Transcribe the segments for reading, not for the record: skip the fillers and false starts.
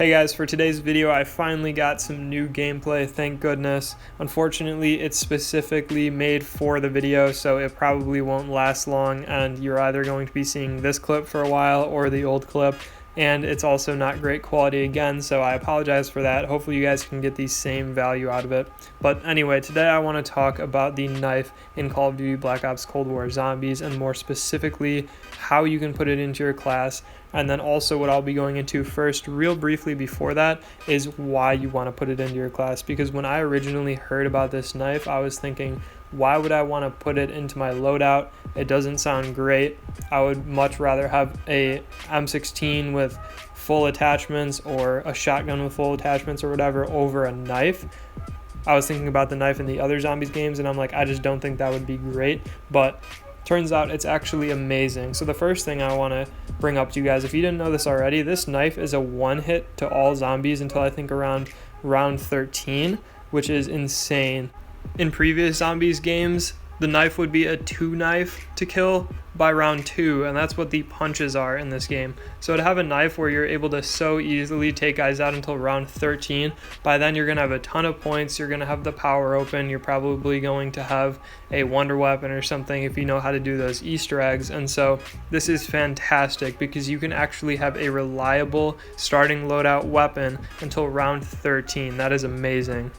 Hey guys, for today's video I finally got some new gameplay, thank goodness. Unfortunately it's specifically made for the video, so it probably won't last long and you're either going to be seeing this clip for a while or the old clip, and it's also not great quality again, so I apologize for that. Hopefully you guys can get the same value out of it. But anyway, today I want to talk about the knife in Call of Duty Black Ops Cold War Zombies, and more specifically how you can put it into your class. And then also what I'll be going into first, real briefly before that, is why you want to put it into your class. Because when I originally heard about this knife, I was thinking, why would I want to put it into my loadout? It doesn't sound great. I would much rather have a M16 with full attachments or a shotgun with full attachments or whatever over a knife. I was thinking about the knife in the other Zombies games and I'm like, I just don't think that would be great. But turns out it's actually amazing. So the first thing I want to bring up to you guys, if you didn't know this already, this knife is a one hit to all zombies until I think around round 13, which is insane. In previous Zombies games, the knife would be a 2 knife to kill by round 2, and that's what the punches are in this game. So to have a knife where you're able to so easily take guys out until round 13, by then you're going to have a ton of points, you're going to have the power open, you're probably going to have a wonder weapon or something if you know how to do those Easter eggs. And so this is fantastic because you can actually have a reliable starting loadout weapon until round 13. That is amazing.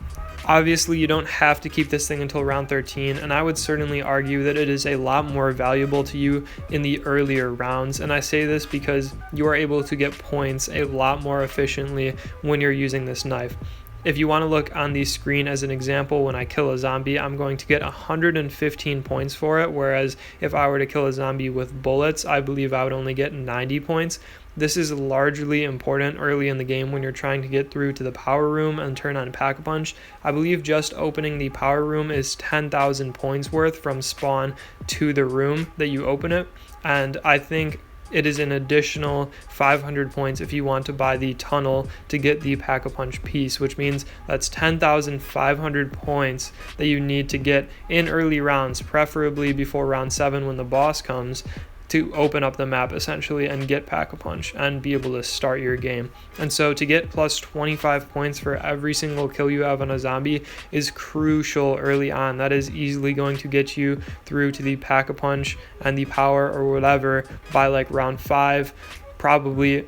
Obviously, you don't have to keep this thing until round 13, and I would certainly argue that it is a lot more valuable to you in the earlier rounds. And I say this because you are able to get points a lot more efficiently when you're using this knife. If you want to look on the screen as an example, when I kill a zombie, I'm going to get 115 points for it, whereas if I were to kill a zombie with bullets, I believe I would only get 90 points. This is largely important early in the game when you're trying to get through to the power room and turn on Pack-a-Punch. I believe just opening the power room is 10,000 points worth from spawn to the room that you open it, and I think it is an additional 500 points if you want to buy the tunnel to get the Pack-a-Punch piece, which means that's 10,500 points that you need to get in early rounds, preferably before round 7 when the boss comes, to open up the map essentially and get Pack-a-Punch and be able to start your game. And so to get plus 25 points for every single kill you have on a zombie is crucial early on. That is easily going to get you through to the Pack-a-Punch and the power or whatever by like round 5, probably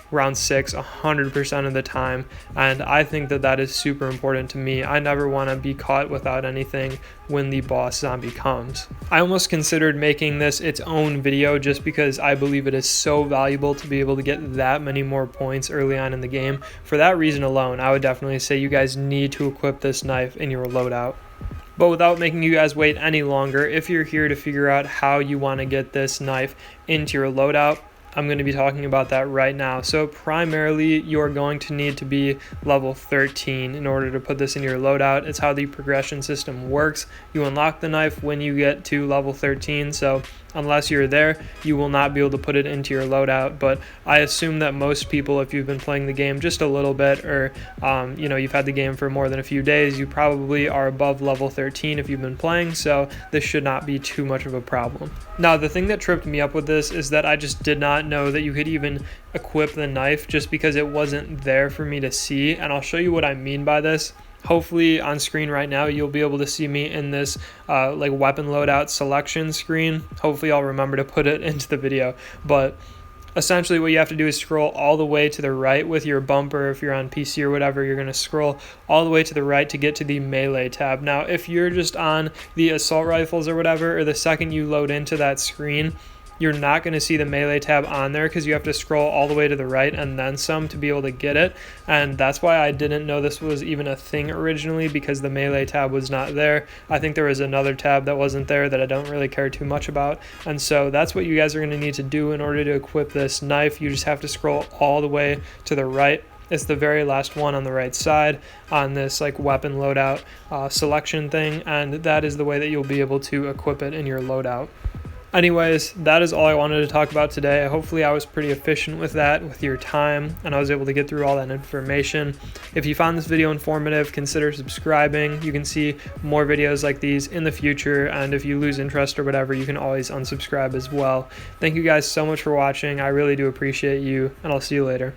round 6, 100% of the time. And I think that that is super important to me. I never want to be caught without anything when the boss zombie comes. I almost considered making this its own video just because I believe it is so valuable to be able to get that many more points early on in the game. For that reason alone, I would definitely say you guys need to equip this knife in your loadout. But without making you guys wait any longer, if you're here to figure out how you want to get this knife into your loadout, I'm going to be talking about that right now. So primarily you're going to need to be level 13 in order to put this in your loadout. It's how the progression system works. You unlock the knife when you get to level 13, so unless you're there, you will not be able to put it into your loadout. But I assume that most people, if you've been playing the game just a little bit, or you've had the game for more than a few days, you probably are above level 13 if you've been playing, so this should not be too much of a problem. Now, the thing that tripped me up with this is that I just did not know that you could even equip the knife just because it wasn't there for me to see, and I'll show you what I mean by this. Hopefully on screen right now you'll be able to see me in this like weapon loadout selection screen. Hopefully I'll remember to put it into the video, but essentially what you have to do is scroll all the way to the right with your bumper. If you're on PC or whatever, you're going to scroll all the way to the right to get to the melee tab. Now if you're just on the assault rifles or whatever, or the second you load into that screen, you're not going to see the melee tab on there because you have to scroll all the way to the right and then some to be able to get it. And that's why I didn't know this was even a thing originally, because the melee tab was not there. I think there was another tab that wasn't there that I don't really care too much about. And so that's what you guys are going to need to do in order to equip this knife. You just have to scroll all the way to the right. It's the very last one on the right side on this like weapon loadout selection thing, and that is the way that you'll be able to equip it in your loadout. Anyways, that is all I wanted to talk about today. Hopefully I was pretty efficient with that, with your time, and I was able to get through all that information. If you found this video informative, consider subscribing. You can see more videos like these in the future, and if you lose interest or whatever, you can always unsubscribe as well. Thank you guys so much for watching. I really do appreciate you, and I'll see you later.